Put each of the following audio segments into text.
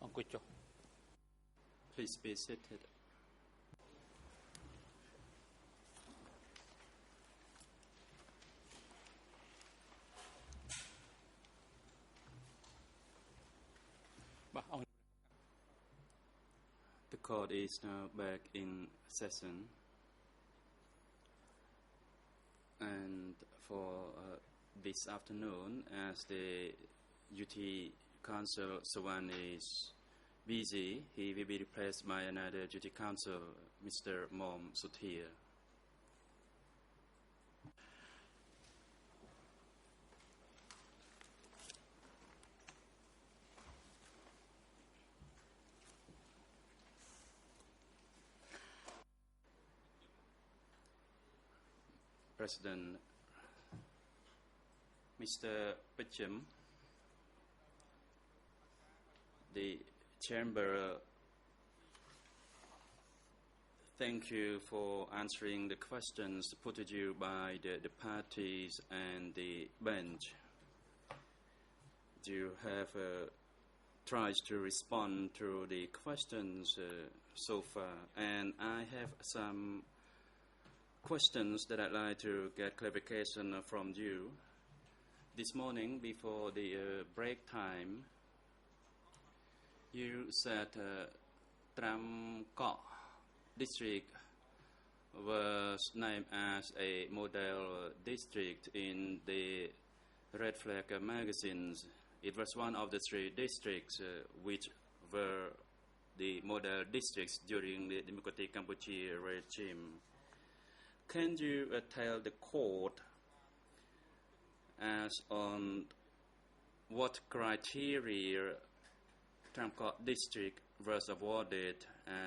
អង្គុយចុះ Please be seated. The court is now back in session, and for this afternoon, as the UT Council Sawan is busy, he will be replaced by another duty counsel, Mr. Mom Suthir. President Mr. Pichim, the Chamber, thank you for answering the questions put to you by the parties and the bench. You have tried to respond to the questions so far, and I have some questions that I'd like to get clarification from you. This morning, before the break time, you said Tram Kok district was named as a model district in the Red Flag magazines. It was one of the 3 districts which were the model districts during the Democratic Cambodia regime. Can you tell the court as on what criteria Tram Kok district was awarded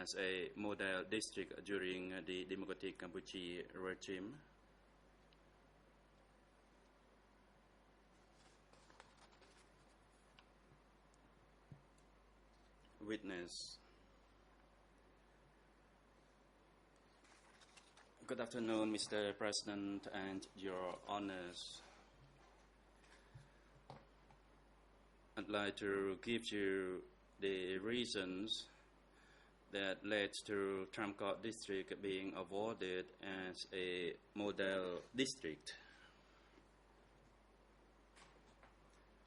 as a model district during the Democratic Cambodia regime? Witness. Good afternoon, Mr. President and Your Honors. I'd like to give you the reasons that led to Tram Kok district being awarded as a model district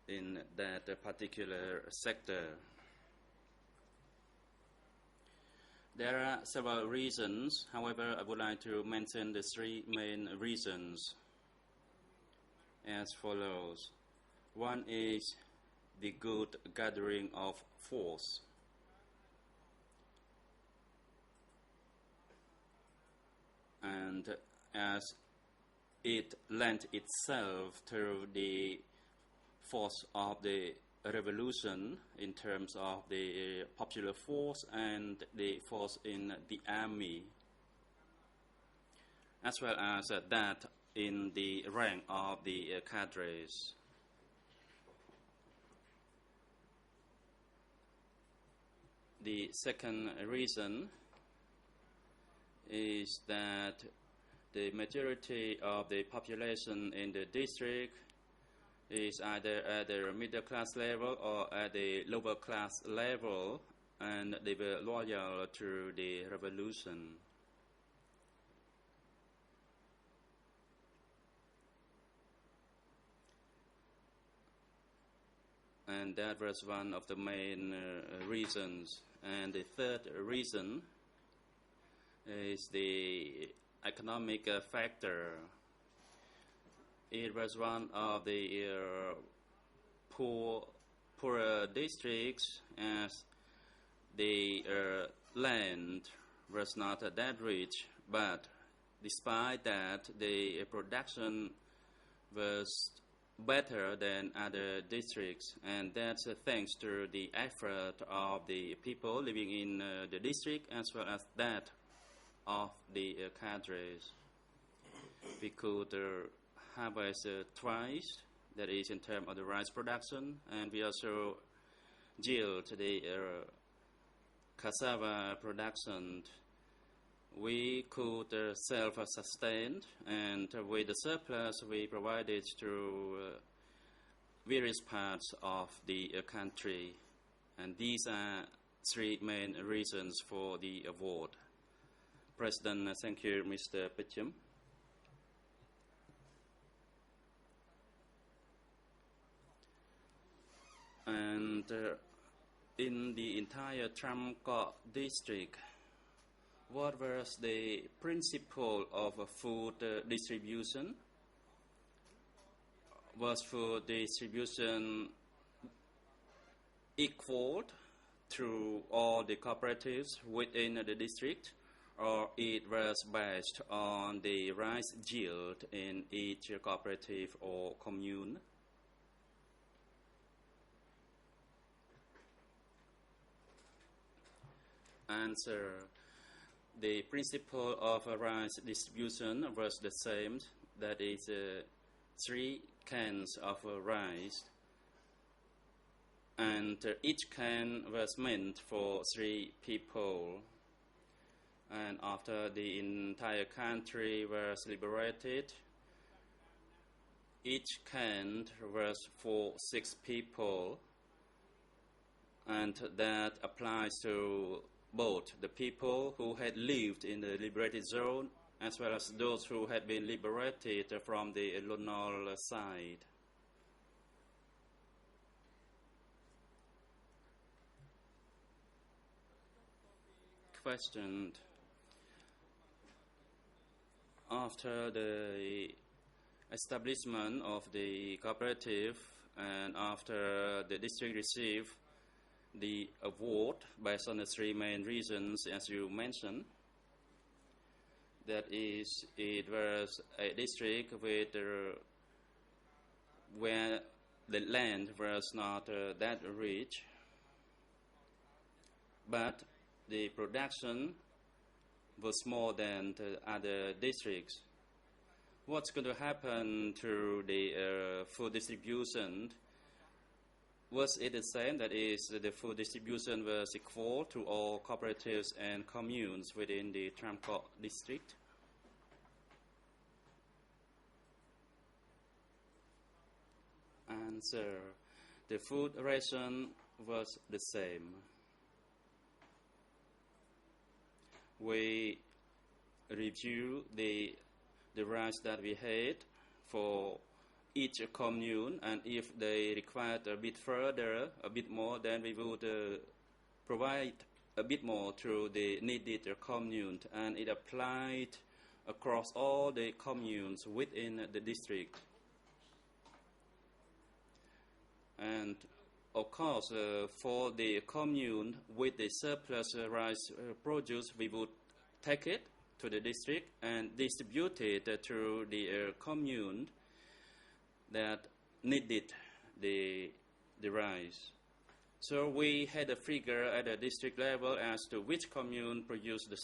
in that particular sector. There are several reasons. However, I would like to mention the 3 main reasons as follows. One is the good gathering of force. And as it lent itself to the force of the revolution in terms of the popular force and the force in the army, as well as that in the rank of the cadres. The second reason is that the majority of the population in the district is either at the middle class level or at the lower class level, and they were loyal to the revolution. And that was one of the main reasons. And the third reason is the economic factor. It was one of the poorer districts, as the land was not that rich, but despite that, the production was better than other districts, and that's thanks to the effort of the people living in the district as well as that of the cadres. We could harvest twice, that is in terms of the rice production, and we also yield the cassava production. We could self-sustain, and with the surplus we provided to various parts of the country. And these are three main reasons for the award. President, thank you, Mr. Pichum. And in the entire Tramco district, what was the principle of food distribution? Was food distribution equal through all the cooperatives within the district, or it was based on the rice yield in each cooperative or commune? Answer. The principle of rice distribution was the same, that is 3 cans of rice, and each can was meant for 3 people. And after the entire country was liberated, each can was for 6 people, and that applies to both the people who had lived in the liberated zone as well as those who had been liberated from the colonial side. Question. After the establishment of the cooperative and after the district received the award based on the 3 main reasons as you mentioned, that is, it was a district with where the land was not that rich, but the production was more than the other districts. What's going to happen to the food distribution? Was it the same, that is, the food distribution was equal to all cooperatives and communes within the Tramco district? Answer. The food ration was the same. We review the rice that we had for each commune, and if they required a bit further, a bit more, then we would provide a bit more to the needed commune, and it applied across all the communes within the district. And of course, for the commune with the surplus rice produce, we would take it to the district and distribute it to the commune that needed the rice. So we had a figure at the district level as to which commune produced the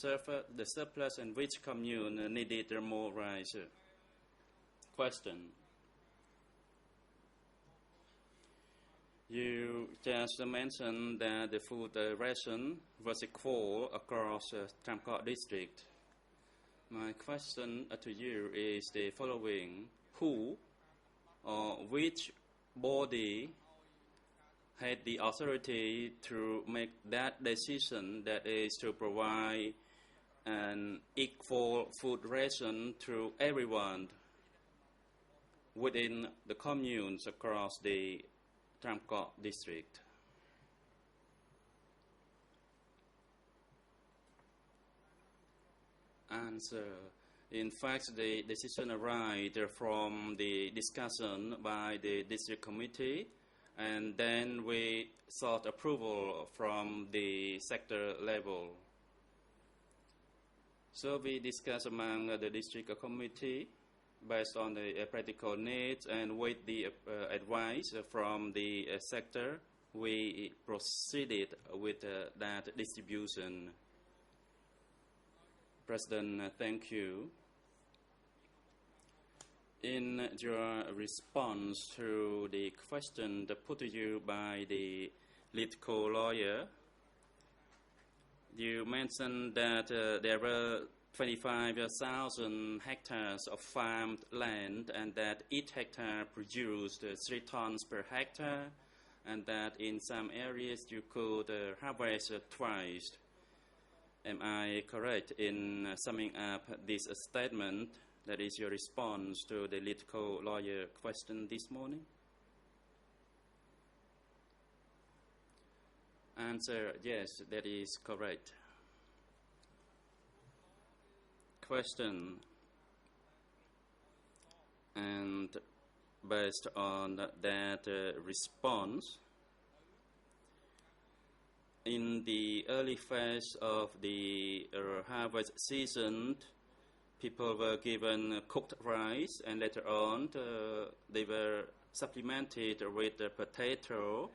surplus and which commune needed more rice. Question. You just mentioned that the food ration was equal across Tramco district. My question to you is the following. Who or which body had the authority to make that decision, that is to provide an equal food ration to everyone within the communes across the Tramco district? Answer. In fact, the decision arrived from the discussion by the district committee, and then we sought approval from the sector level. So we discussed among the district committee based on the practical needs, and with the advice from the sector, we proceeded with that distribution. President, thank you. In your response to the question put to you by the lead co-lawyer, you mentioned that there were 25,000 hectares of farmed land, and that each hectare produced 3 tons per hectare, and that in some areas you could harvest twice. Am I correct in summing up this statement? That is your response to the political lawyer question this morning? Answer, yes, that is correct. Question, and based on that response, in the early phase of the harvest season, people were given cooked rice, and later on they were supplemented with potato,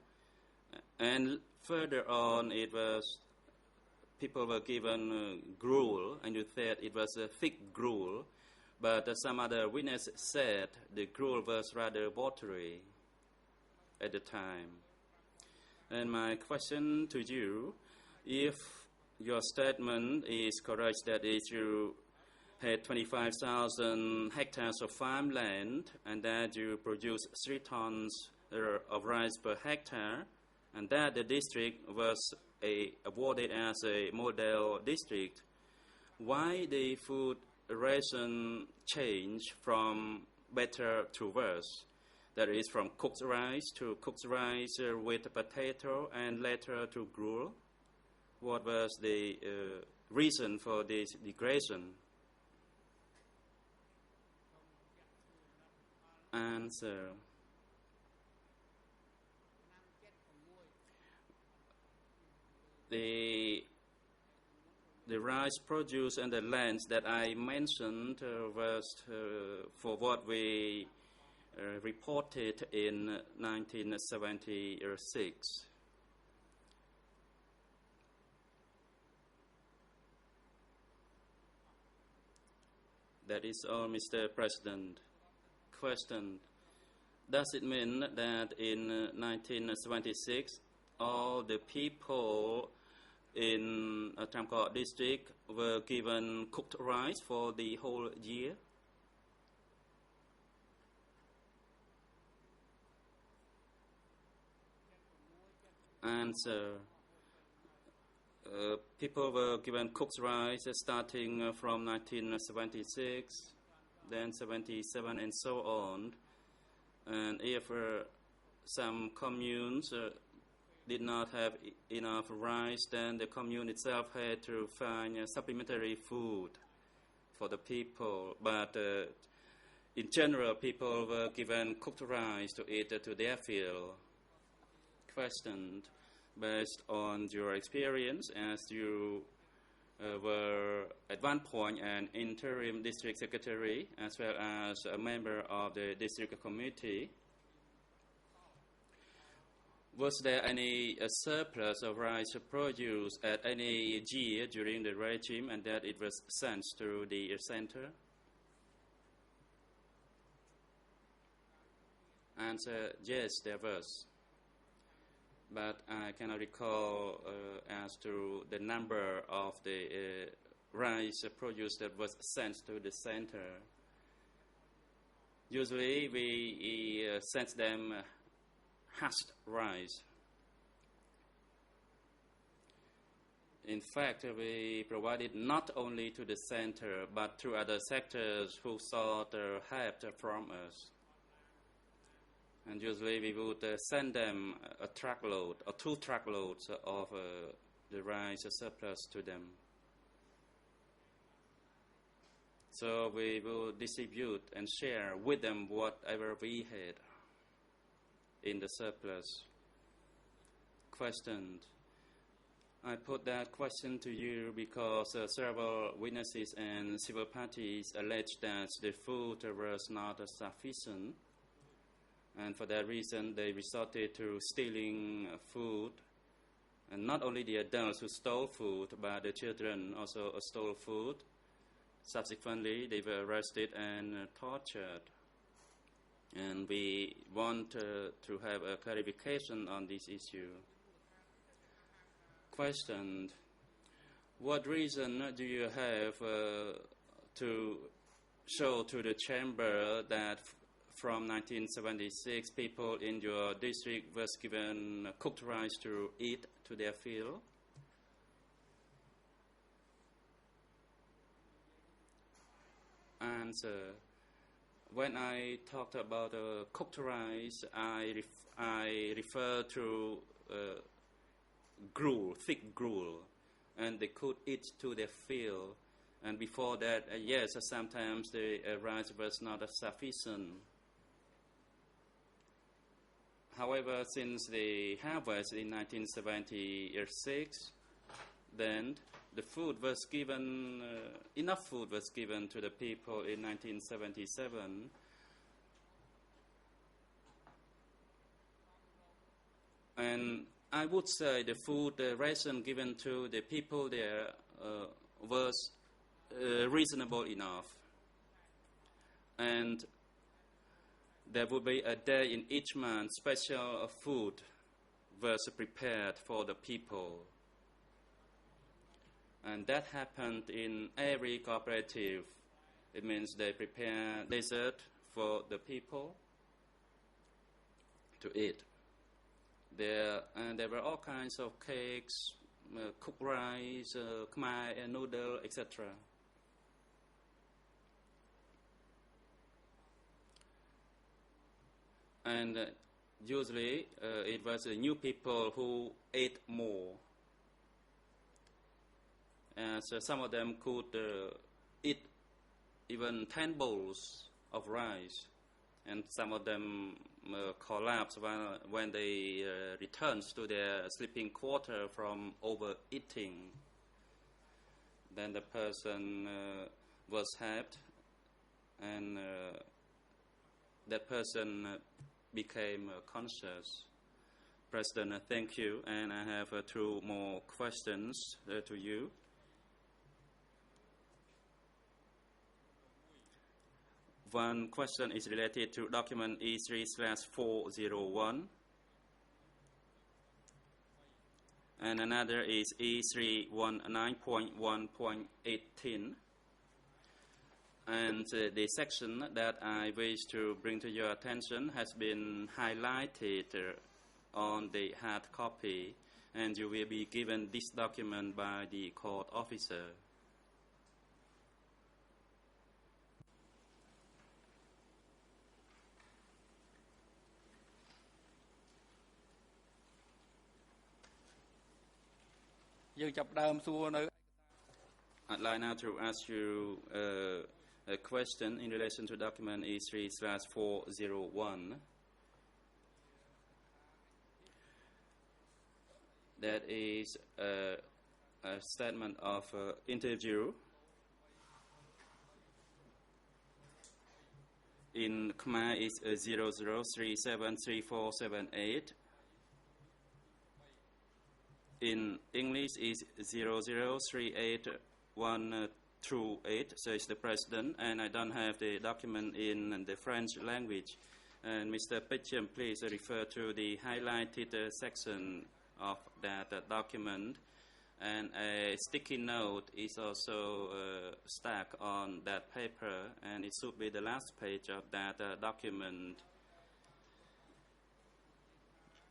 and further on people were given gruel, and you said it was a thick gruel, but some other witnesses said the gruel was rather watery at the time. And my question to you, if your statement is correct, that is you had 25,000 hectares of farmland and that you produce 3 tons of rice per hectare, and that the district was awarded as a model district, why the food ration changed from better to worse? That is, from cooked rice to cooked rice with potato and later to gruel. What was the reason for this degradation? Answer. The rice produce and the lands that I mentioned was for what we reported in 1976. That is all, Mr. President. Question. Does it mean that in 1976 all the people in Tribunal district were given cooked rice for the whole year? Answer. People were given cooked rice starting from 1976, then 77, and so on. And if some communes did not have enough rice, then the commune itself had to find supplementary food for the people. But in general, people were given cooked rice to eat to their field. Question. Based on your experience as you were at one point an interim district secretary as well as a member of the district committee, was there any surplus of rice produce at any year during the regime and that it was sent to the center? Answer, yes, there was. But I cannot recall as to the number of the rice produce that was sent to the center. Usually we sent them husked rice. In fact, we provided not only to the center but to other sectors who sought help from us. And usually we would send them a truckload or 2 truckloads of the rice surplus to them. So we will distribute and share with them whatever we had in the surplus. Question. I put that question to you because several witnesses and civil parties alleged that the food was not sufficient. And for that reason, they resorted to stealing food. And not only the adults who stole food, but the children also stole food. Subsequently, they were arrested and tortured. And we want to have a clarification on this issue. Question. What reason do you have to show to the chamber that from 1976, people in your district was given cooked rice to eat to their field. And when I talked about cooked rice, I refer to gruel, thick gruel, and they could eat to their field. And before that, yes, sometimes the rice was not sufficient. However, since the harvest in 1976, then the food was given, enough food was given to the people in 1977. And I would say the food ration given to the people there was reasonable enough. And there would be a day in each month special food was prepared for the people. And that happened in every cooperative. It means they prepare dessert for the people to eat. There were all kinds of cakes, cooked rice, khmer noodle, etc. And usually it was the new people who ate more. So some of them could eat even 10 bowls of rice, and some of them collapsed when they returned to their sleeping quarter from overeating. Then the person was helped, and that person became conscious. President, thank you, and I have 2 more questions to you. One question is related to document E3/401, and another is E319.1.18. And the section that I wish to bring to your attention has been highlighted on the hard copy, and you will be given this document by the court officer. I'd like now to ask you a question in relation to document E3/401. That is a statement of interview. In Khmer is 00373478. In English is 0038128, says the President, and I don't have the document in the French language. And Mr. Picham, please refer to the highlighted section of that document. And a sticky note is also stuck on that paper, and it should be the last page of that document.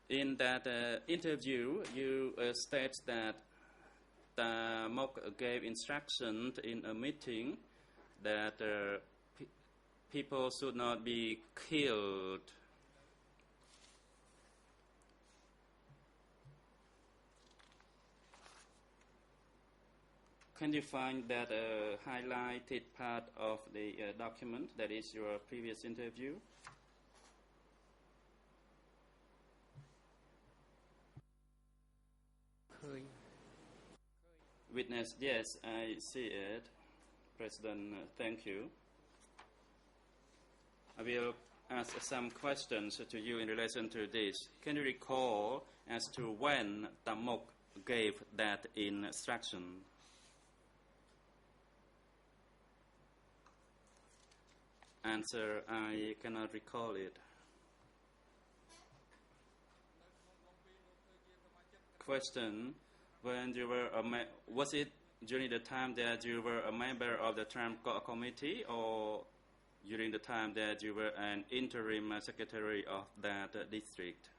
In that interview, you state that the Mok gave instructions in a meeting that people should not be killed. Can you find that highlighted part of the document that is your previous interview? Witness, yes, I see it. President, thank you. I will ask some questions to you in relation to this. Can you recall as to when Tamok gave that instruction? Answer, I cannot recall it. Question, when you were was it during the time that you were a member of the Term Committee, or during the time that you were an interim secretary of that district?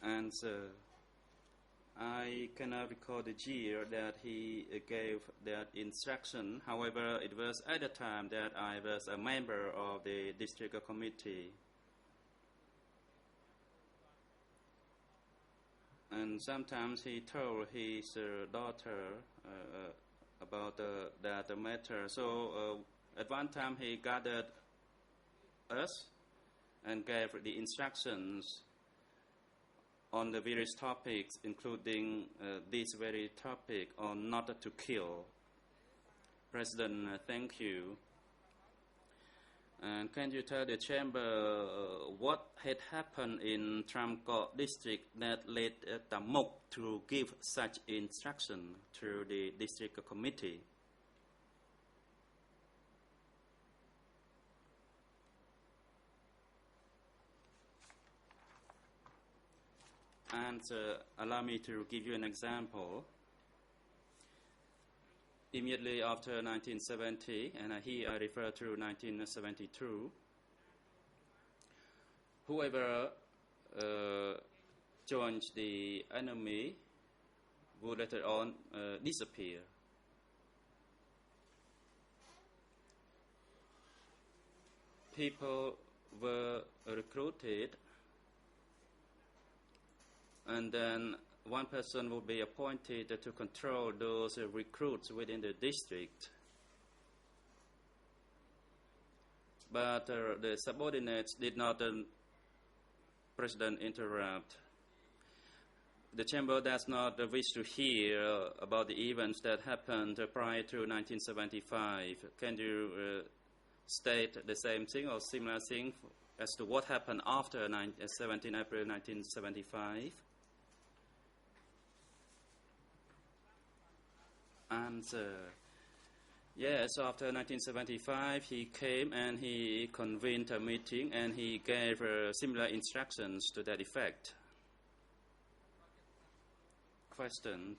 Answer. I cannot recall the year that he gave that instruction. However, it was at the time that I was a member of the district committee. And sometimes he told his daughter about that matter. So at one time he gathered us and gave the instructions on the various topics, including this very topic on not to kill. President, thank you. And can you tell the chamber what had happened in Tramco district that led Tamok to give such instruction to the district committee? And allow me to give you an example. Immediately after 1970, and here I refer to 1972, whoever joined the enemy would later on disappear. People were recruited, and then one person would be appointed to control those recruits within the district. But the subordinates did not, President, interrupt. The chamber does not wish to hear about the events that happened prior to 1975. Can you state the same thing or similar thing as to what happened after 17 April 1975? Answer. Yes, after 1975, he came and he convened a meeting and he gave similar instructions to that effect. Question.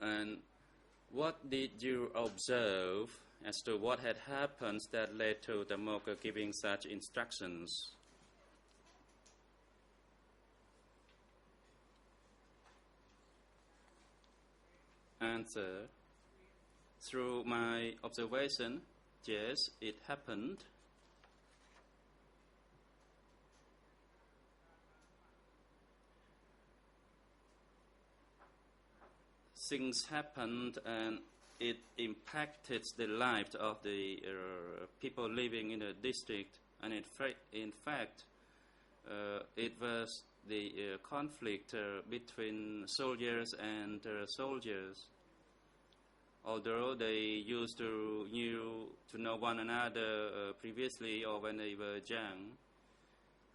And what did you observe as to what had happened that led to the Moka giving such instructions? Answer. Through my observation, yes, it happened. Things happened and it impacted the lives of the people living in the district, and in fact, it was the conflict between soldiers and soldiers. Although they used to know one another previously or when they were young.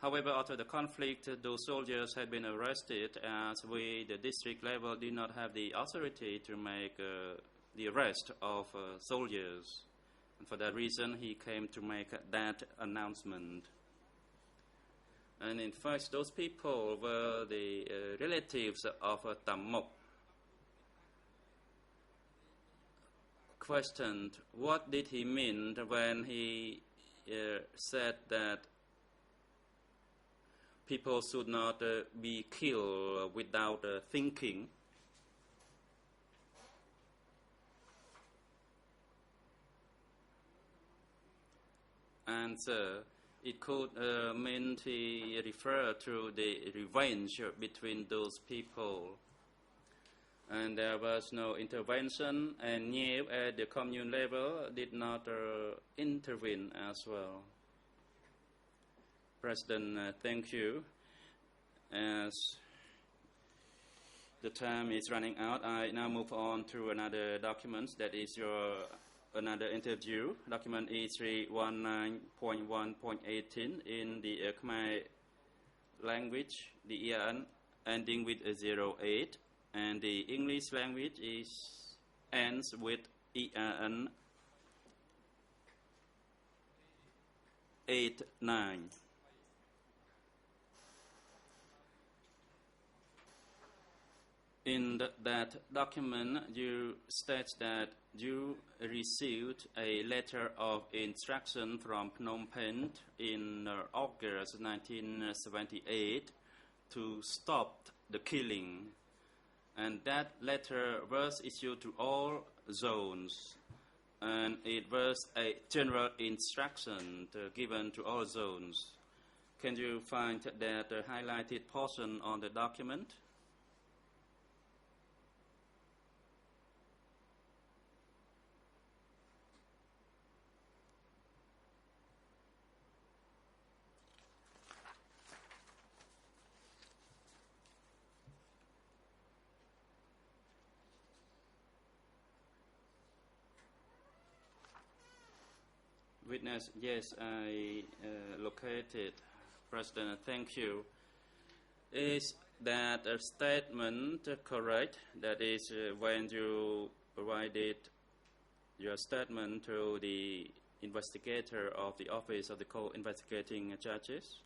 However, after the conflict, those soldiers had been arrested, as we, the district level, did not have the authority to make the arrest of soldiers. And for that reason, he came to make that announcement. And in fact, those people were the relatives of Tamok. Questioned, what did he mean when he said that people should not be killed without thinking? Answer. It could mean he referred to the revenge between those people. And there was no intervention, and Niew at the commune level did not intervene as well. President, thank you. As the time is running out, I now move on to another document, that is another interview, document E319.1.18 in the Khmer language, the EAN ending with 08. and the English language ends with ERN 89. In that document, you state that you received a letter of instruction from Phnom Penh in August 1978 to stop the killing. And that letter was issued to all zones. And it was a general instruction given to all zones. Can you find that highlighted portion on the document? Witness, yes, I located. President, thank you. Is that a statement correct? That is, when you provided your statement to the investigator of the Office of the Co-Investigating Judges?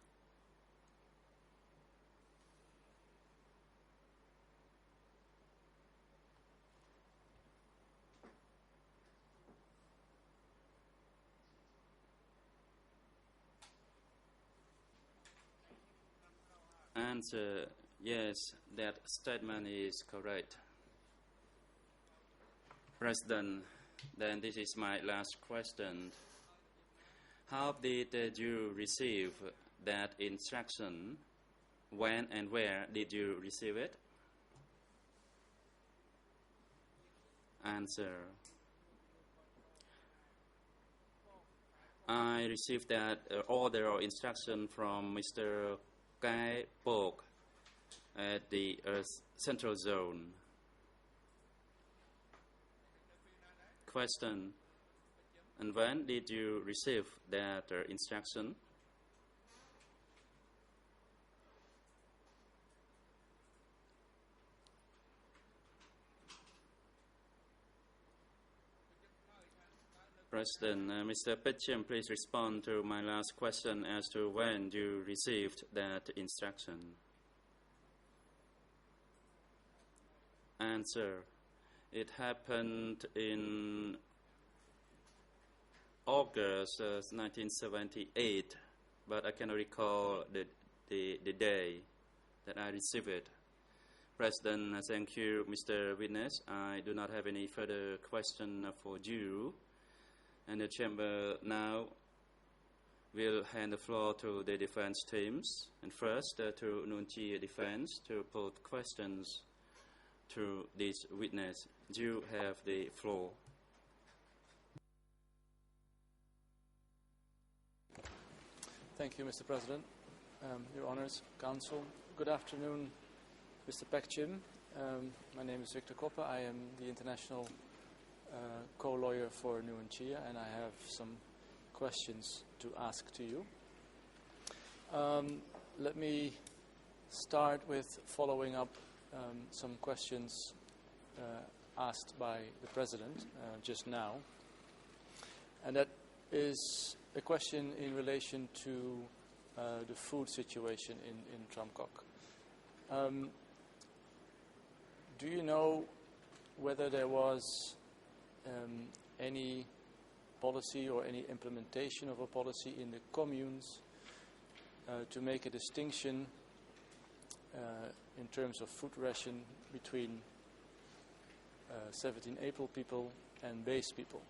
Answer, yes, that statement is correct. President, then this is my last question. How did you receive that instruction? When and where did you receive it? Answer, I received that order or instruction from Mr. Kai Pok at the Central Zone. Question, and when did you receive that instruction? President, Mr. Petchim, please respond to my last question as to when you received that instruction. Answer, it happened in August 1978, but I cannot recall the day that I received it. President, thank you, Mr. Witness. I do not have any further question for you. And the chamber now will hand the floor to the defense teams. And first, to Nuon Chea defense to put questions to this witness. You have the floor. Thank you, Mr. President. Your Honours, Council. Good afternoon, Mr. Pekchim. My name is Victor Koppe. I am the international co-lawyer for Nuon Chea, and I have some questions to ask to you. Let me start with following up some questions asked by the President just now. And that is a question in relation to the food situation in Tram Kok. Do you know whether there was any policy or any implementation of a policy in the communes to make a distinction in terms of food ration between 17 April people and base people?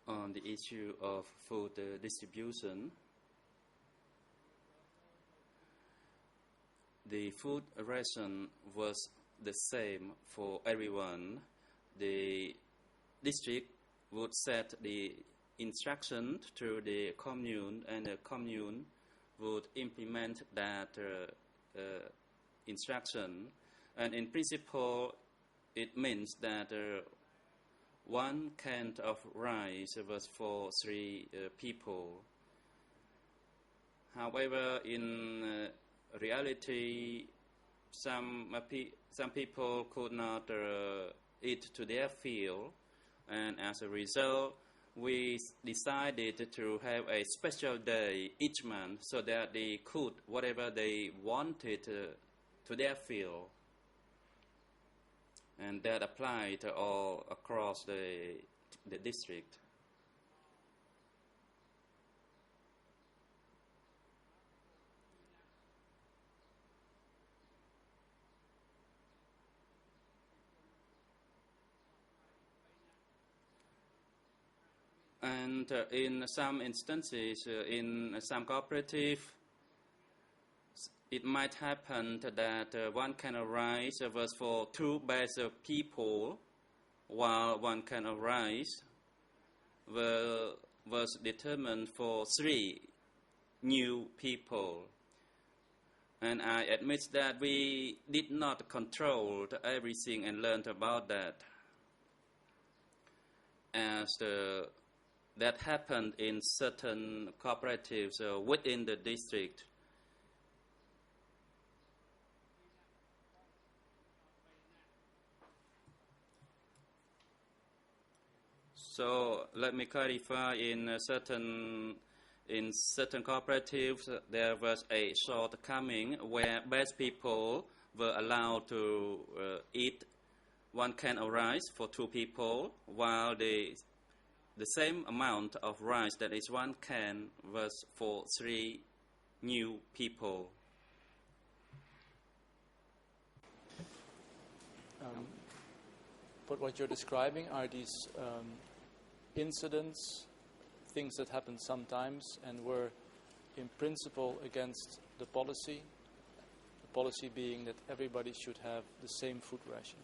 On the issue of food distribution, the food ration was the same for everyone, the district would set the instruction to the commune, and the commune would implement that instruction. And in principle, it means that 1 can of rice was for 3 people. However, in reality, some people could not eat to their fill, and as a result, we decided to have a special day each month so that they could whatever they wanted to their fill, and that applied all across the district. And in some instances, in some cooperative, it might happen that 1 can of rice was for 2 batches of people, while 1 can of rice was determined for 3 new people. And I admit that we did not control everything and learned about that, as that happened in certain cooperatives within the district. So let me clarify, in certain cooperatives there was a shortcoming where best people were allowed to eat 1 can of rice for 2 people, while the same amount of rice, that is 1 can, was for 3 new people. But what you're describing are these incidents, things that happen sometimes and were in principle against the policy being that everybody should have the same food ration.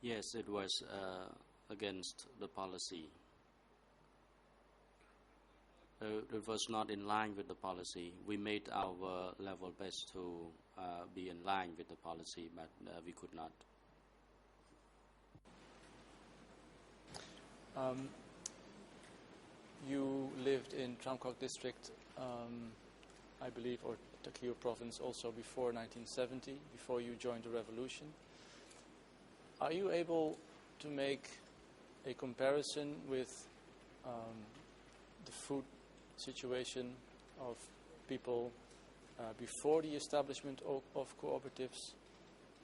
Yes, it was against the policy. It was not in line with the policy. We made our level best to be in line with the policy, but we could not. You lived in Tram Kok district, I believe, or Takeo province also before 1970, before you joined the revolution. Are you able to make a comparison with the food situation of people before the establishment of cooperatives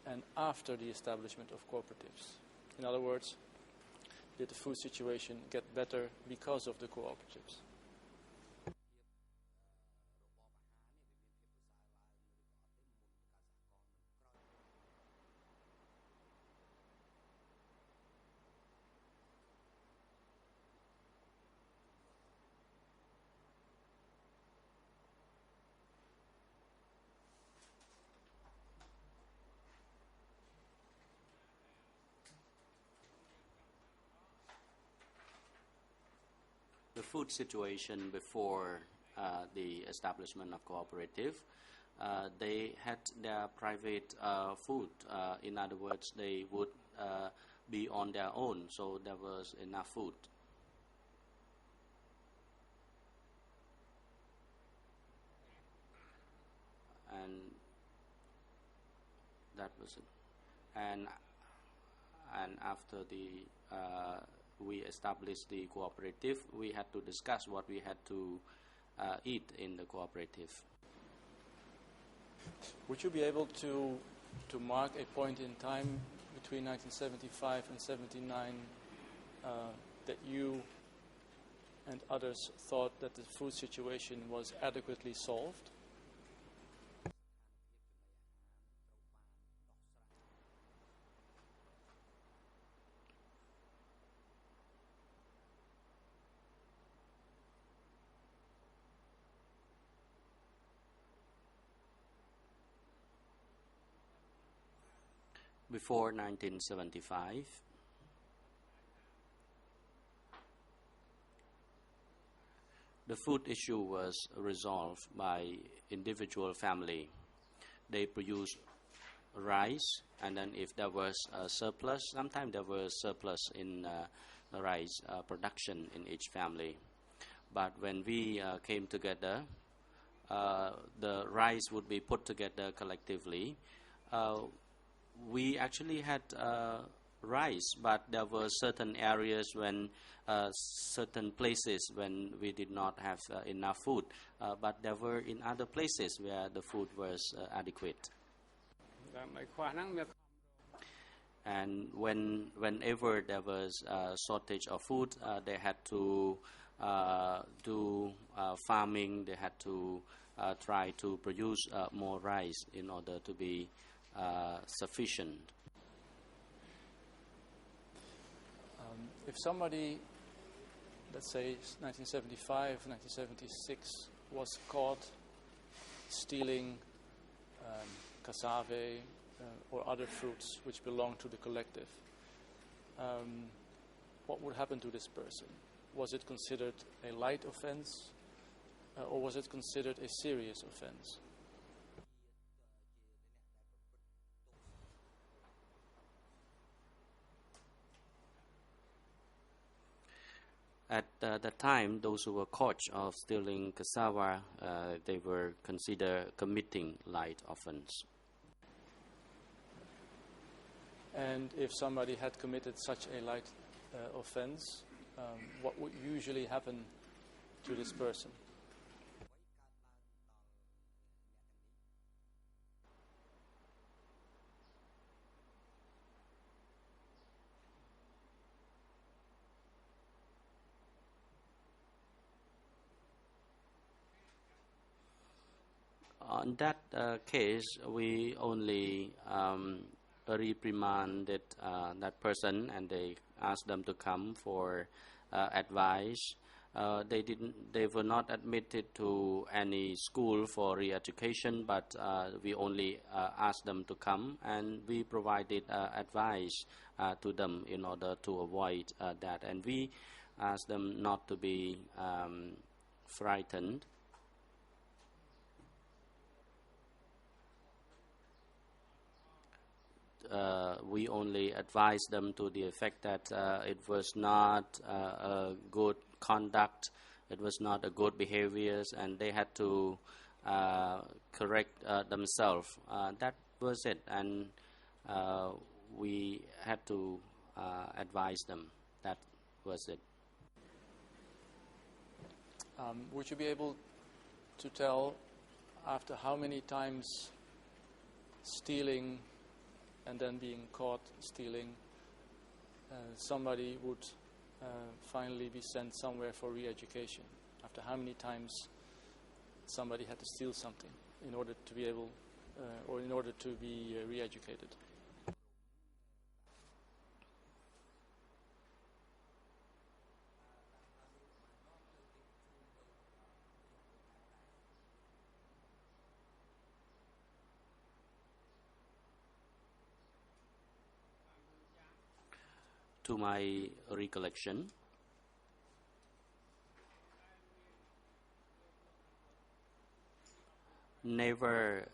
and after the establishment of cooperatives? In other words, did the food situation get better because of the cooperatives? The food situation before the establishment of cooperative, they had their private food. In other words, they would be on their own, so there was enough food. And that was it. And after we established the cooperative, we had to discuss what we had to eat in the cooperative. Would you be able to mark a point in time between 1975 and 79 that you and others thought that the food situation was adequately solved? before 1975. The food issue was resolved by individual family. They produced rice, and then if there was a surplus, sometimes there was surplus in rice production in each family. But when we came together, the rice would be put together collectively. We actually had rice, but there were certain areas when certain places when we did not have enough food, but there were in other places where the food was adequate. And whenever there was a shortage of food, they had to do farming. They had to try to produce more rice in order to be sufficient. If somebody, let's say 1975, 1976, was caught stealing cassave or other fruits which belong to the collective, what would happen to this person? Was it considered a light offense or was it considered a serious offense? At that time, those who were caught of stealing cassava, they were considered committing light offense. And if somebody had committed such a light offense, what would usually happen to this person? In that case, we only reprimanded that person, and they asked them to come for advice. They were not admitted to any school for re-education, but we only asked them to come, and we provided advice to them in order to avoid that. And we asked them not to be frightened. We only advised them to the effect that it was not a good conduct, it was not a good behaviors, and they had to correct themselves. That was it, and we had to advise them. That was it. Would you be able to tell after how many times stealing and then being caught stealing, somebody would finally be sent somewhere for re-education? After how many times somebody had to steal something in order to be able, or in order to be re-educated? To my recollection, never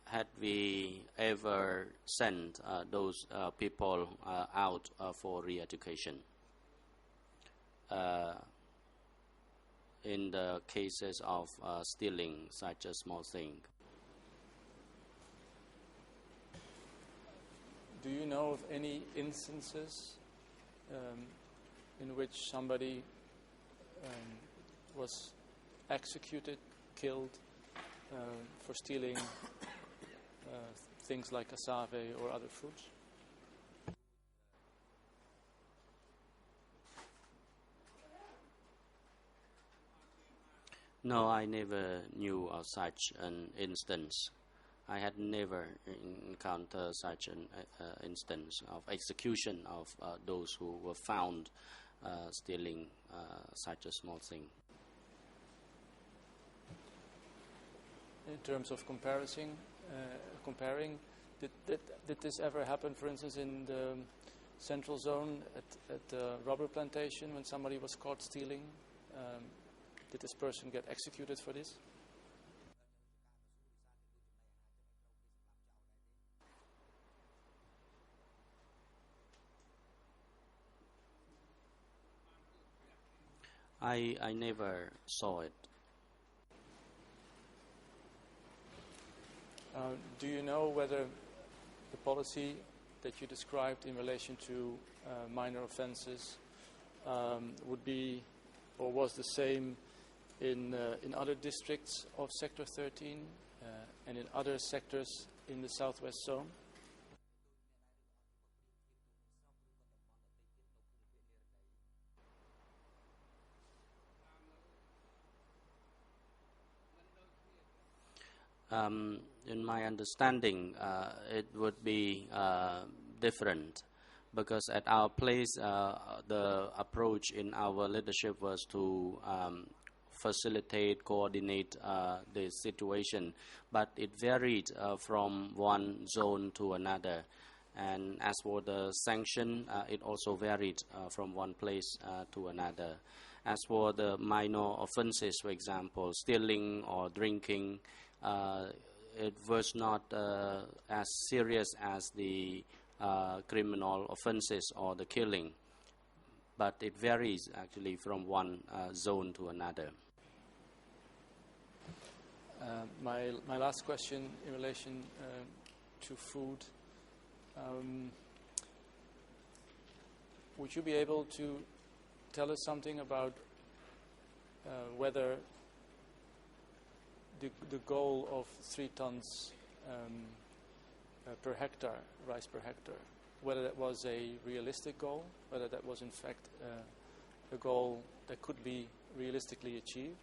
had we ever sent those people out for re-education. In the cases of stealing such a small thing. Do you know of any instances in which somebody was executed, killed for stealing things like cassave or other fruits? No, I never knew of such an instance. I had never encountered such an instance of execution of those who were found stealing such a small thing. In terms of comparing, Did this ever happen, for instance, in the central zone at the rubber plantation when somebody was caught stealing? Did this person get executed for this? I never saw it. Do you know whether the policy that you described in relation to minor offences would be or was the same in other districts of Sector 13 and in other sectors in the Southwest Zone? In my understanding, it would be different because at our place, the approach in our leadership was to facilitate, coordinate the situation, but it varied from one zone to another. And as for the sanction, it also varied from one place to another. As for the minor offenses, for example, stealing or drinking, it was not as serious as the criminal offenses or the killing, but it varies actually from one zone to another. My last question in relation to food. Would you be able to tell us something about whether the goal of 3 tons per hectare, rice per hectare, whether that was a realistic goal, whether that was in fact a goal that could be realistically achieved?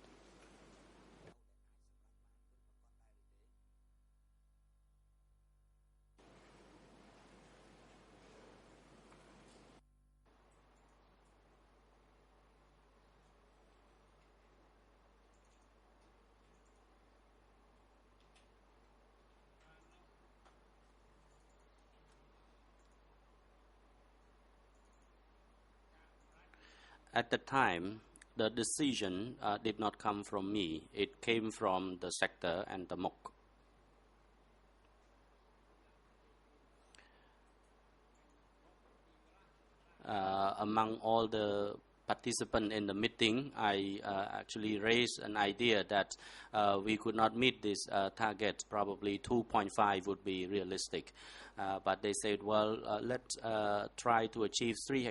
At the time, the decision did not come from me. It came from the sector and the MOC. Among all the participants in the meeting, I actually raised an idea that we could not meet this target. Probably 2.5 would be realistic. But they said, well, let's try to achieve 3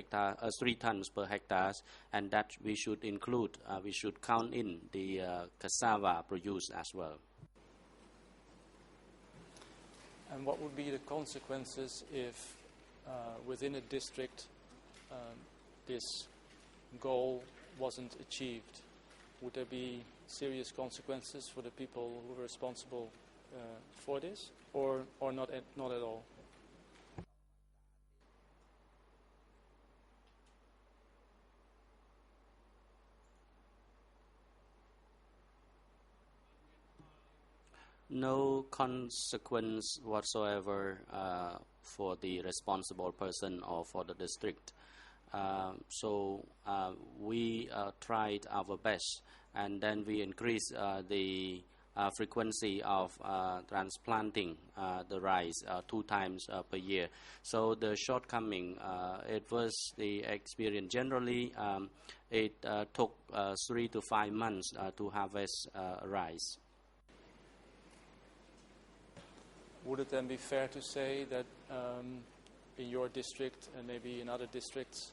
tons per hectare, and that we should include, we should count in the cassava produced as well. And what would be the consequences if within a district this goal wasn't achieved? Would there be serious consequences for the people who were responsible for this, or not at all? No consequence whatsoever for the responsible person or for the district. So we tried our best, and then we increased the frequency of transplanting the rice 2 times per year. So the shortcoming, it was the experience. Generally, it took 3 to 5 months to harvest rice. Would it then be fair to say that in your district and maybe in other districts,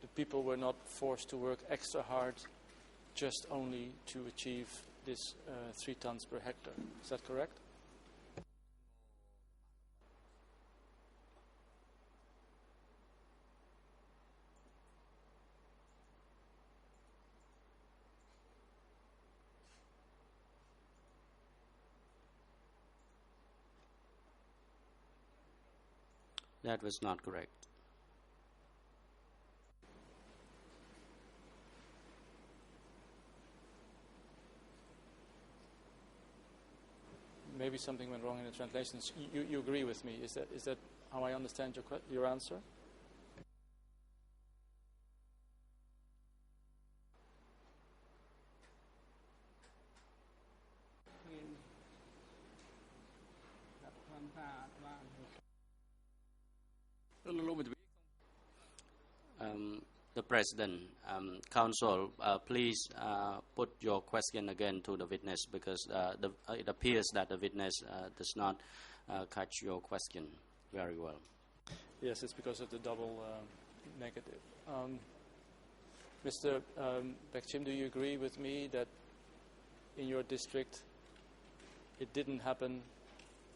the people were not forced to work extra hard just only to achieve this 3 tons per hectare? Is that correct? That was not correct. maybe something went wrong in the translations. You agree with me? Is that how I understand your answer? The President, Council, please put your question again to the witness, because it appears that the witness does not catch your question very well. Yes, it's because of the double negative. Mr. Bekchim, do you agree with me that in your district it didn't happen,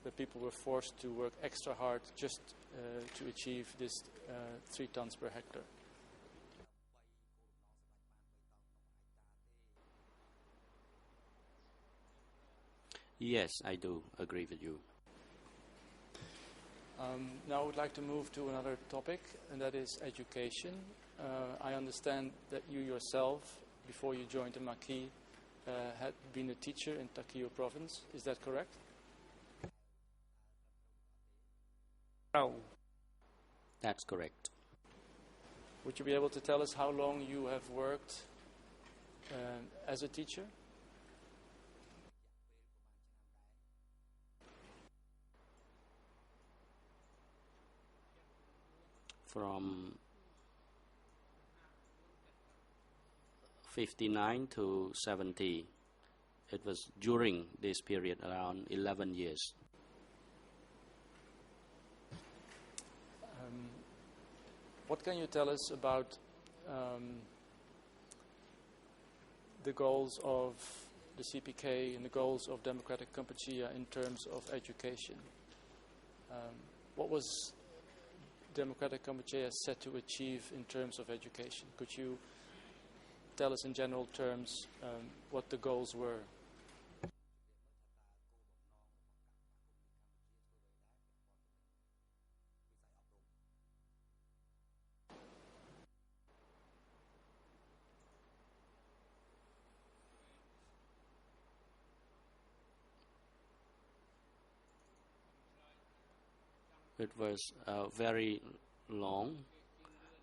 that people were forced to work extra hard just to achieve this 3 tons per hectare? Yes, I do agree with you. Now I would like to move to another topic, and that is education. I understand that you yourself, before you joined the Maquis, had been a teacher in Takeo province. Is that correct? No. That's correct. Would you be able to tell us how long you have worked as a teacher? From 59 to 70. It was during this period, around 11 years. What can you tell us about the goals of the CPK and the goals of Democratic Kampuchea in terms of education? What was Democratic Kampuchea set to achieve in terms of education? Could you tell us in general terms what the goals were? It was very long,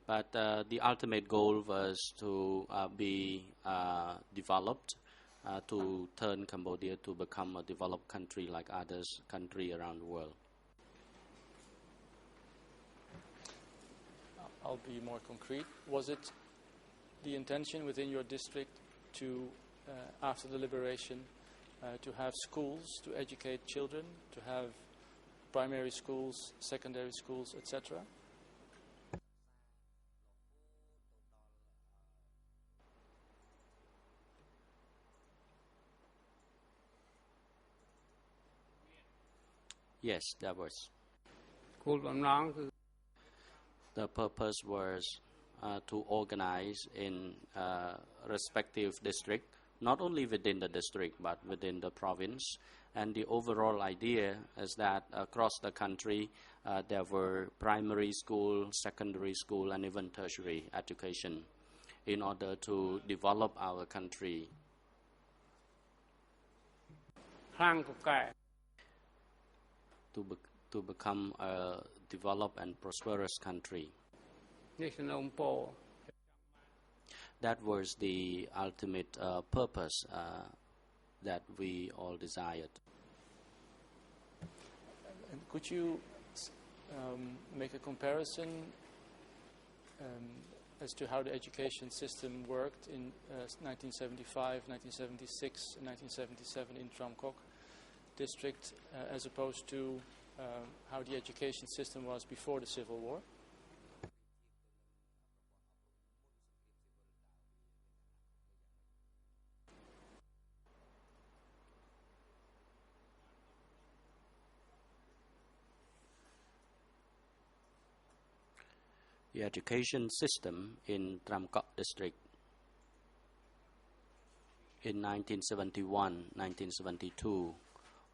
but the ultimate goal was to be developed, to turn Cambodia to become a developed country like others countries around the world. I'll be more concrete. Was it the intention within your district to, after the liberation, to have schools to educate children, to have primary schools, secondary schools, etc.? Yes, that was. គោលបំណងគឺ The purpose was to organize in respective district, not only within the district but within the province. And the overall idea is that across the country there were primary school, secondary school, and even tertiary education in order to develop our country. ខ្លាំងពូកែ To become a developed and prosperous country. នេះសំណូមពរ That was the ultimate purpose that we all desired. And could you make a comparison as to how the education system worked in 1975, 1976, and 1977 in Tram Kok district as opposed to how the education system was before the Civil War? The education system in Tram Kok district in 1971, 1972,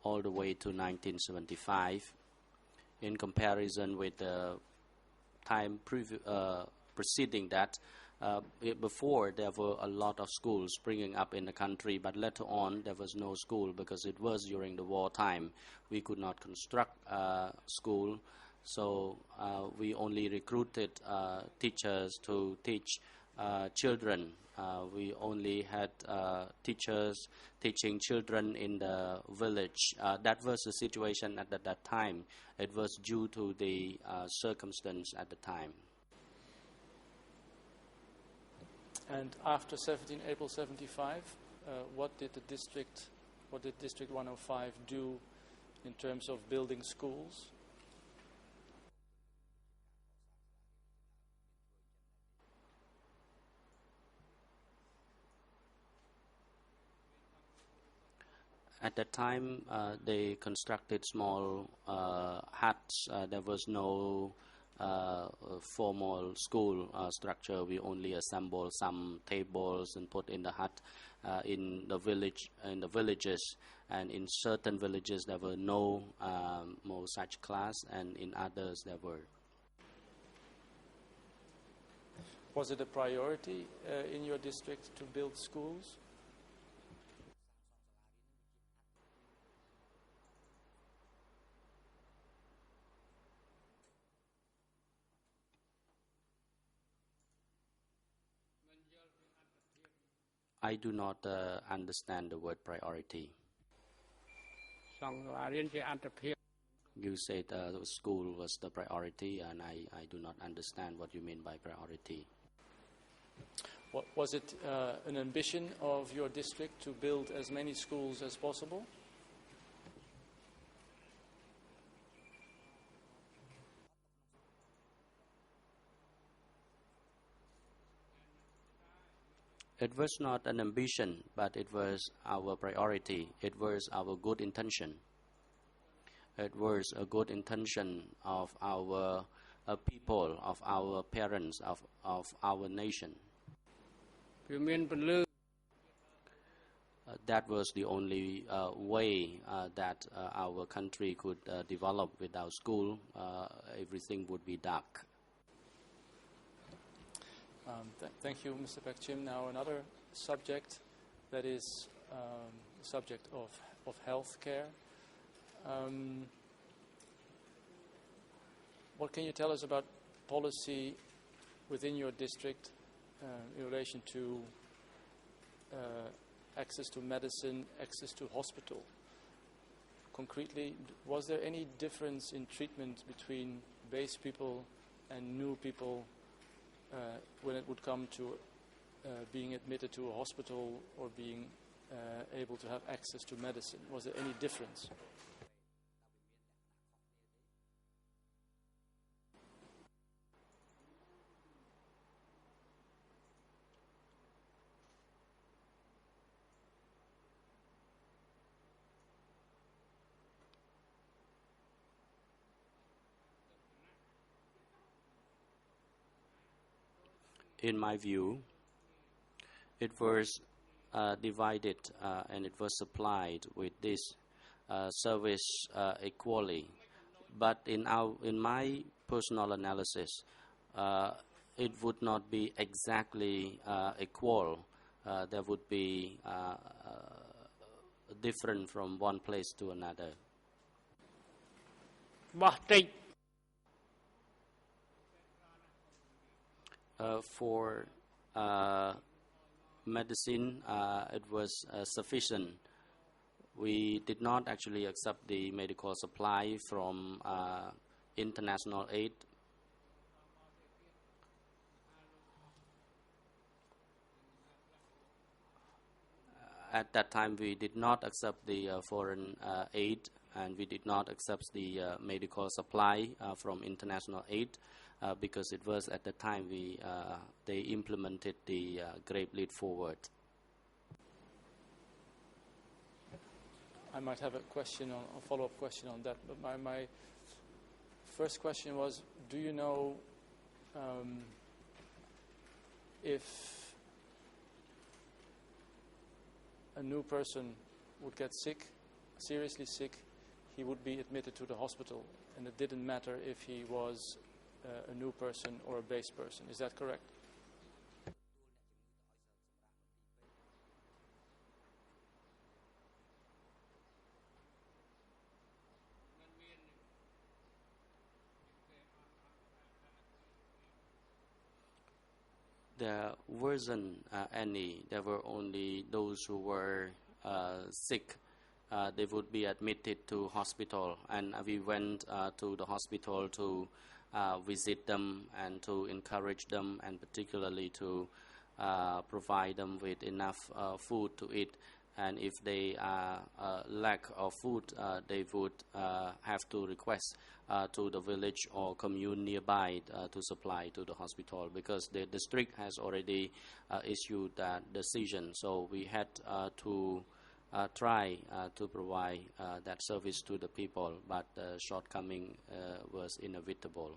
all the way to 1975, in comparison with the time preceding that, Before, there were a lot of schools springing up in the country, but later on, there was no school because it was during the war time. We could not construct a school, so we only recruited teachers to teach children. We only had teachers teaching children in the village. That was the situation at that time. It was due to the circumstance at the time. And after April 75, what did District 105 do in terms of building schools? At that time, they constructed small huts. There was no formal school structure. We only assembled some tables and put in the hut in the villages. And in certain villages, there were no more such class, and in others, there were. Was it a priority in your district to build schools? I do not understand the word priority. You said the school was the priority, and I do not understand what you mean by priority. Was it an ambition of your district to build as many schools as possible? It was not an ambition, but it was our priority. It was our good intention. It was a good intention of our people, of our parents, of our nation. That was the only way that our country could develop. Without school, everything would be dark. Thank you, Mr. Pak Chim. Now another subject that is the subject of health care. What can you tell us about policy within your district in relation to access to medicine, access to hospital? Concretely, was there any difference in treatment between base people and new people when it would come to being admitted to a hospital or being able to have access to medicine? Was there any difference? In my view, it was divided and it was supplied with this service equally. But in my personal analysis, it would not be exactly equal. There would be different from one place to another. For medicine, it was sufficient. We did not actually accept the medical supply from international aid. At that time, we did not accept the foreign aid, and we did not accept the medical supply from international aid. Because it was at the time they implemented the Grape Lead Forward. I might have a follow-up question on that. But my first question was: do you know if a new person would get sick, seriously sick, he would be admitted to the hospital, and it didn't matter if he was a new person or a base person? Is that correct? There wasn't any. There were only those who were sick. They would be admitted to hospital, and we went to the hospital to visit them and to encourage them, and particularly to provide them with enough food to eat. And if they lack of food, they would have to request to the village or commune nearby to supply to the hospital, because the district has already issued that decision. So we had to try to provide that service to the people, but the shortcoming was inevitable.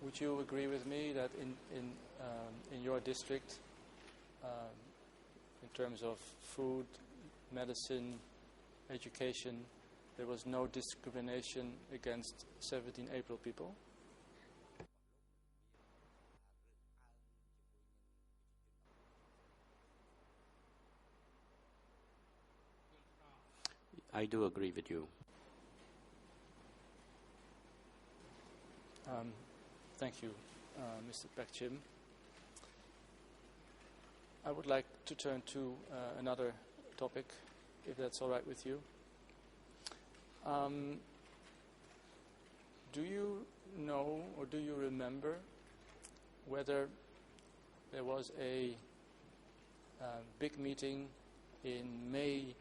Would you agree with me that in your district, in terms of food, medicine, education, there was no discrimination against 17 April people? I do agree with you. Thank you, Mr. Pekchim. I would like to turn to another topic, if that's all right with you. Do you know or do you remember whether there was a big meeting in May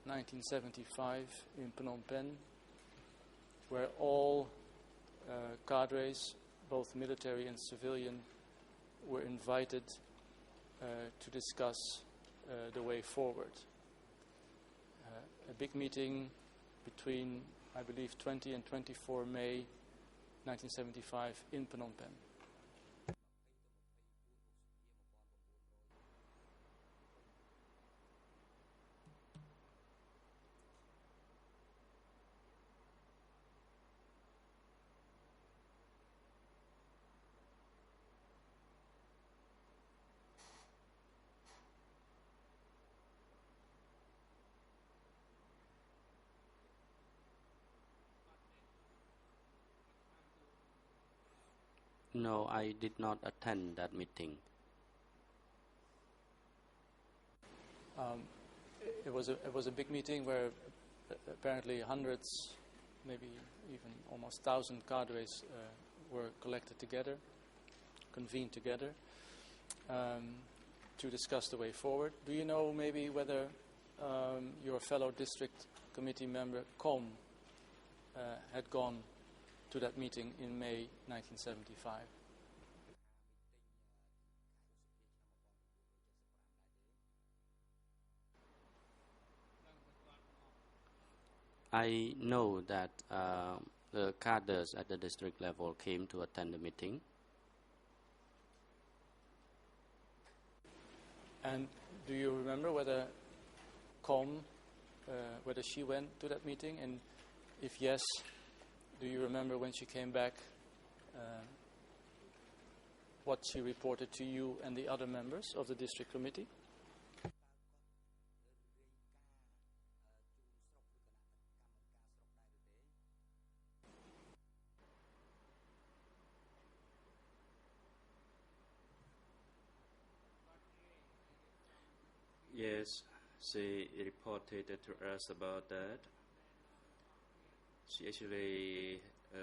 1975 in Phnom Penh where all cadres, both military and civilian, were invited to discuss the way forward? A big meeting between, I believe, 20 and 24 May 1975 in Phnom Penh. No, I did not attend that meeting. It was a big meeting where apparently hundreds, maybe even almost 1,000 cadres were collected together, convened together to discuss the way forward. Do you know maybe whether your fellow district committee member Com had gone to that meeting in May 1975? I know that the cadres at the district level came to attend the meeting. And do you remember whether Com, whether she went to that meeting? And if yes, do you remember when she came back, what she reported to you and the other members of the district committee? Yes, she reported to us about that. She actually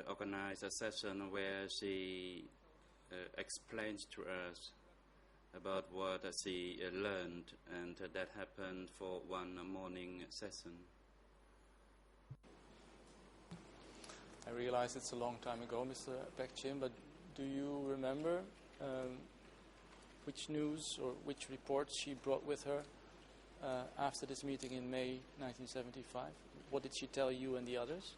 organized a session where she explained to us about what she learned, and that happened for one morning session. I realize it's a long time ago, Mr. Pekchim, but do you remember which news or which reports she brought with her after this meeting in May 1975? What did she tell you and the others?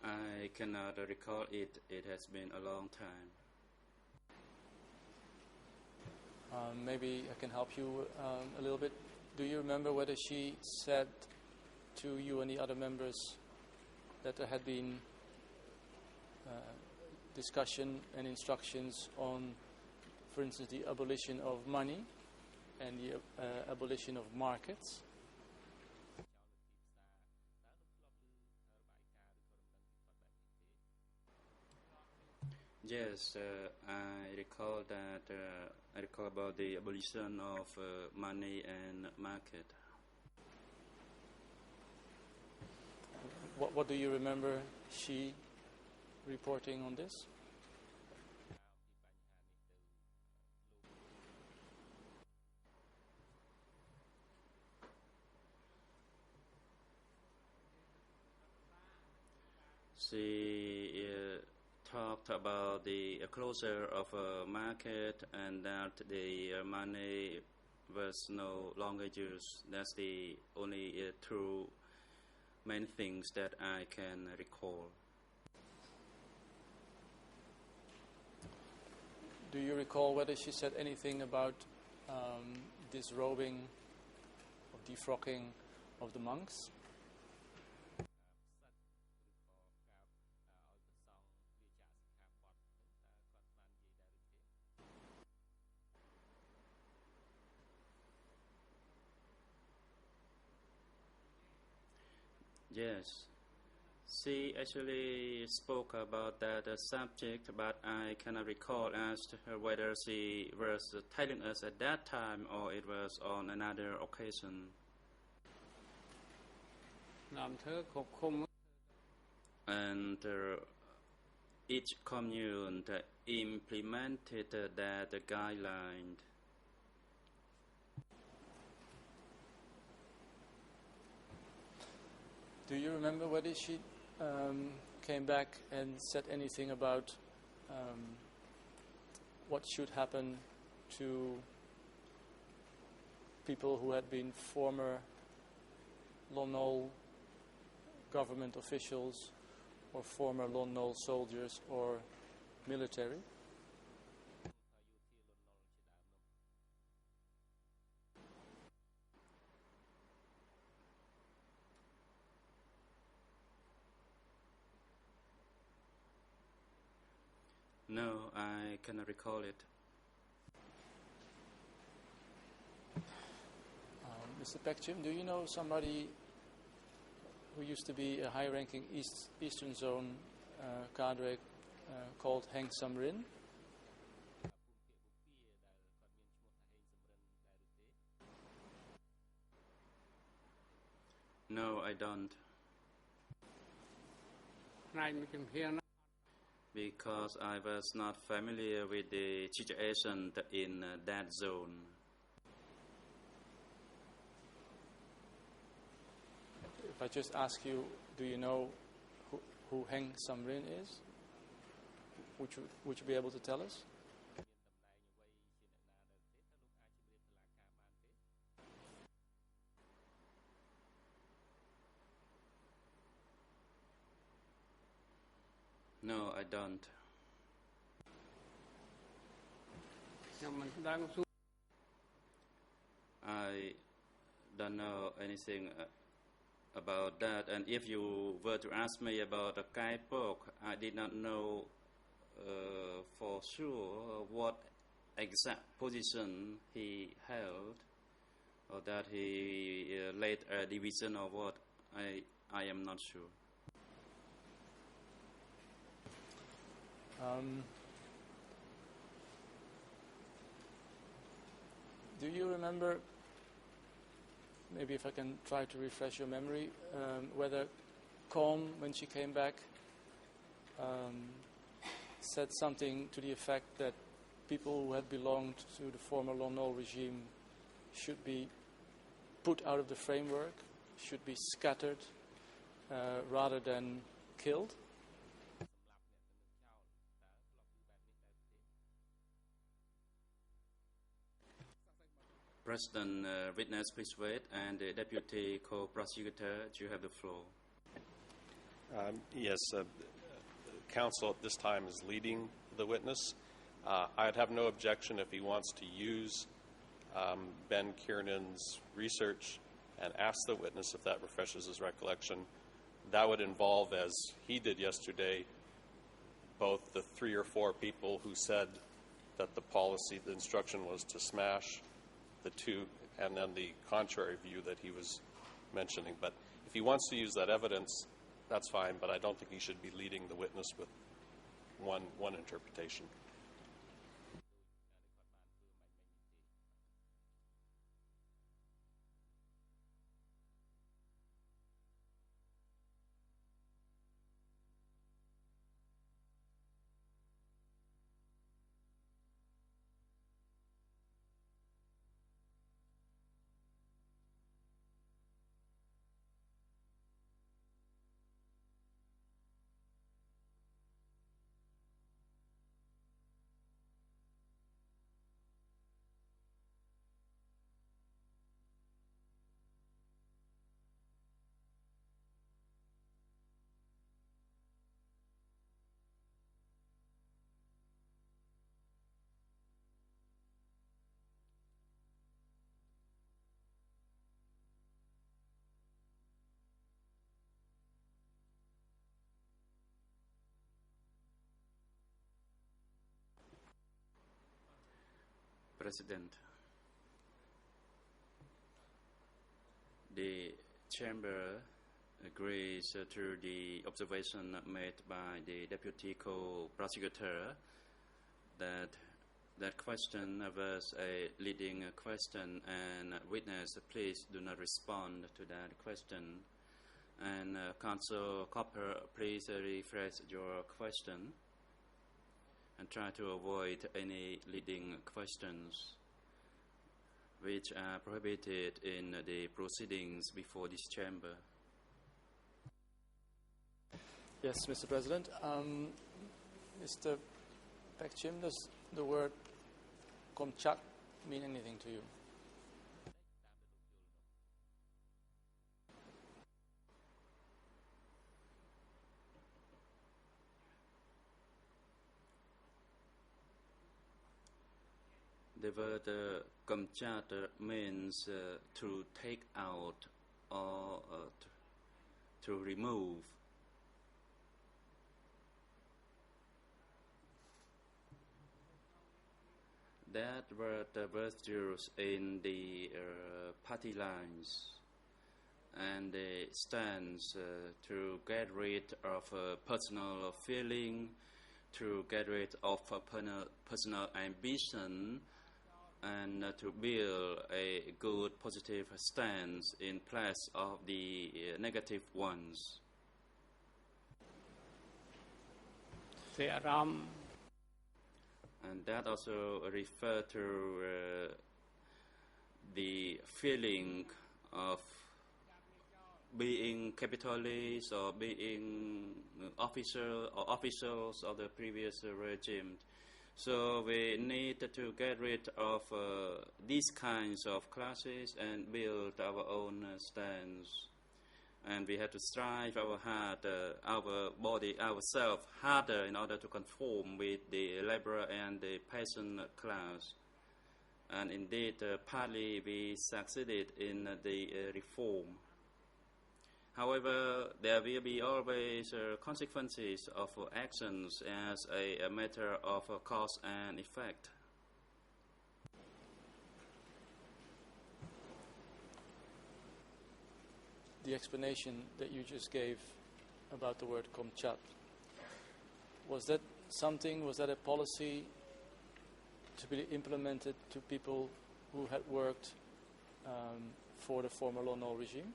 I cannot recall it. It has been a long time. Maybe I can help you a little bit. Do you remember whether she said to you and the other members that there had been discussion and instructions on, for instance, the abolition of money and the abolition of markets. Yes, I recall that. I recall about the abolition of money and market. What do you remember she reporting on this? She talked about the closure of a market and that the money was no longer used. That's the only two main things that I can recall. Do you recall whether she said anything about disrobing or defrocking of the monks? Yes, she actually spoke about that subject, but I cannot recall as to her whether she was telling us at that time or it was on another occasion. And each commune implemented that guideline. Do you remember whether she came back and said anything about what should happen to people who had been former Lon Nol government officials or former Lon Nol soldiers or military? No, I cannot recall it. Mr. Pekchim, do you know somebody who used to be a high-ranking Eastern Zone cadre called Heng Samrin? No, I don't. Because I was not familiar with the situation in that zone. If I just ask you, do you know who Heng Samrin is? Would you be able to tell us? No, I don't. I don't know anything about that. And if you were to ask me about the Kai Pok, I did not know for sure what exact position he held, or that he led a division or what. I am not sure. Do you remember, maybe if I can try to refresh your memory, whether Kom, when she came back, said something to the effect that people who had belonged to the former Lon Nol regime should be put out of the framework, should be scattered rather than killed? President, witness, please wait, and the Deputy Co-Prosecutor, you have the floor. Yes, counsel at this time is leading the witness. I'd have no objection if he wants to use Ben Kiernan's research and ask the witness if that refreshes his recollection. That would involve, as he did yesterday, both the 3 or 4 people who said that the policy, the instruction was to smash the two, and then the contrary view that he was mentioning. But if he wants to use that evidence, that's fine, but I don't think he should be leading the witness with one interpretation. President, the Chamber agrees to the observation made by the Deputy Co-Prosecutor that question was a leading question, and witness, please do not respond to that question. And Counsel Copper, please rephrase your question and try to avoid any leading questions which are prohibited in the proceedings before this chamber. Yes, Mr. President. Mr. Pekchim, does the word Komchak mean anything to you? The word Kamchat means to take out or to remove. That word was used in the party lines, and it stands to get rid of personal feeling, to get rid of personal ambition, and to build a good positive stance in place of the negative ones. And that also refers to the feeling of being capitalists or being officials of the previous regime. So we need to get rid of these kinds of classes and build our own stance. And we have to strive our body, ourselves harder in order to conform with the labor and the peasant class. And indeed, partly we succeeded in the reform. However, there will be always consequences of actions as a matter of cause and effect. The explanation that you just gave about the word Komchat, was that a policy to be implemented to people who had worked for the former Lon Nol regime?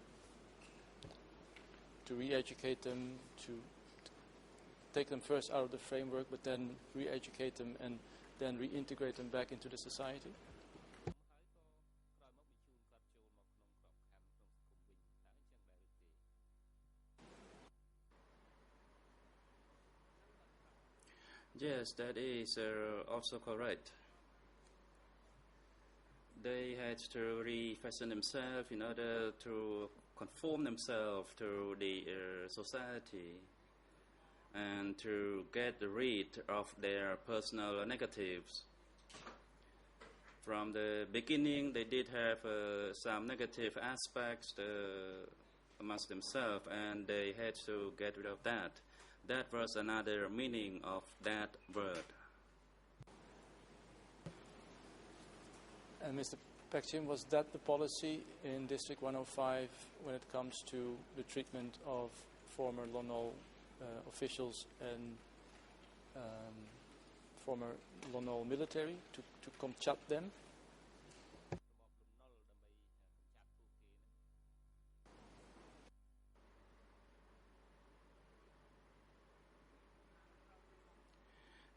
To re-educate them, to take them first out of the framework, but then re-educate them and then reintegrate them back into the society? Yes, that is also correct. They had to refashion themselves in order to conform themselves to the society and to get rid of their personal negatives. From the beginning, they did have some negative aspects amongst themselves, and they had to get rid of that. That was another meaning of that word. And Mr. back to him, was that the policy in District 105 when it comes to the treatment of former Lonol officials and former Lonol military, to comchat them?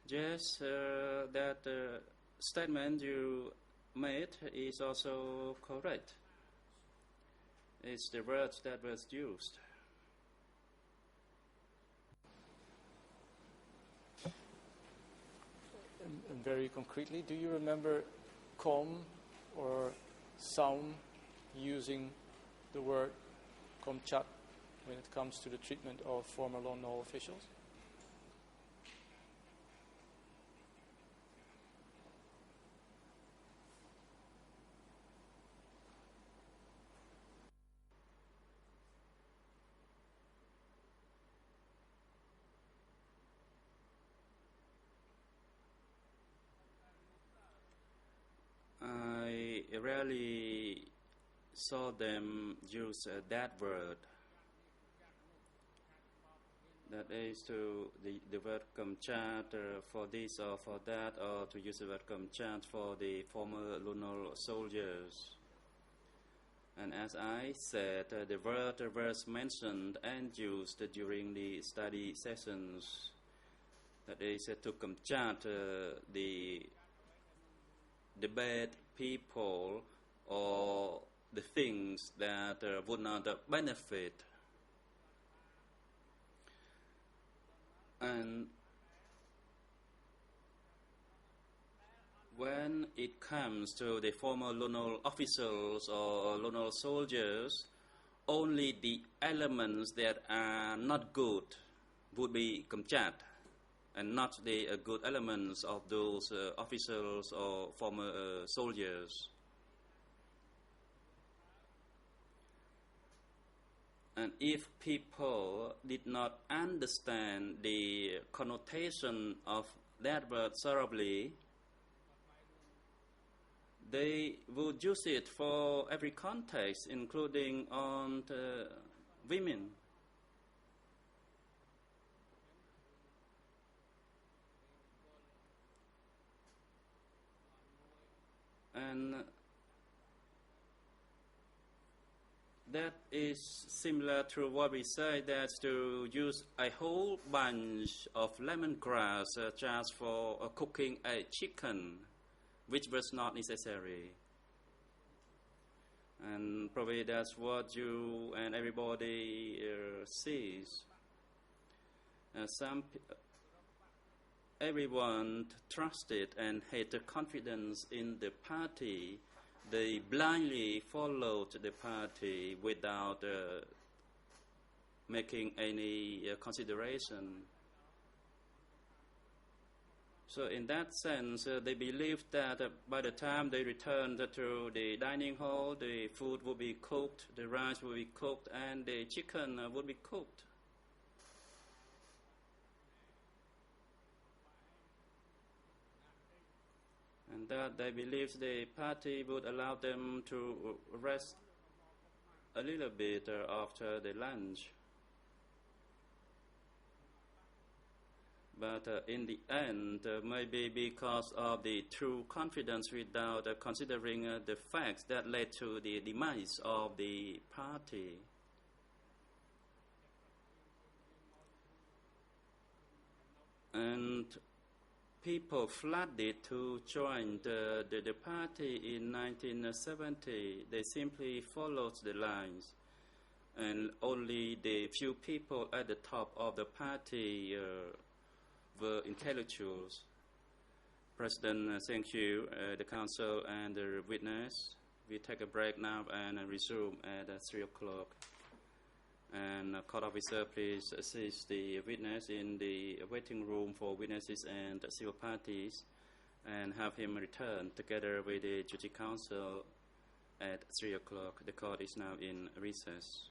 Yes, that statement you made is also correct. It's the word that was used. And very concretely, do you remember com or sound using the word comchat when it comes to the treatment of former Lonol officials? I rarely saw them use that word. That is to the word comchat for this or for that, or to use the word comchat for the former Lunal soldiers. And as I said, the word was mentioned and used during the study sessions. That is to comchat the bad people or the things that would not benefit. And when it comes to the former Lunal officials or Lunal soldiers, only the elements that are not good would be comchat, and not the good elements of those officials or former soldiers. And if people did not understand the connotation of that word thoroughly, they would use it for every context, including on the women. And that is similar to what we say, that to use a whole bunch of lemongrass just for cooking a chicken, which was not necessary. And probably that's what you and everybody sees. Everyone trusted and had the confidence in the party. They blindly followed the party without making any consideration. So in that sense, they believed that by the time they returned to the dining hall, the food would be cooked, the rice would be cooked, and the chicken would be cooked. And that they believed the party would allow them to rest a little bit after the lunch. But in the end, maybe because of the true confidence without considering the facts that led to the demise of the party. And people flooded to join the party in 1970. They simply followed the lines. And only the few people at the top of the party were intellectuals. President, thank you, the council and the witness. We take a break now and resume at 3 o'clock. And court officer, please assist the witness in the waiting room for witnesses and civil parties, and have him return together with the Judicial Council at 3 o'clock. The court is now in recess.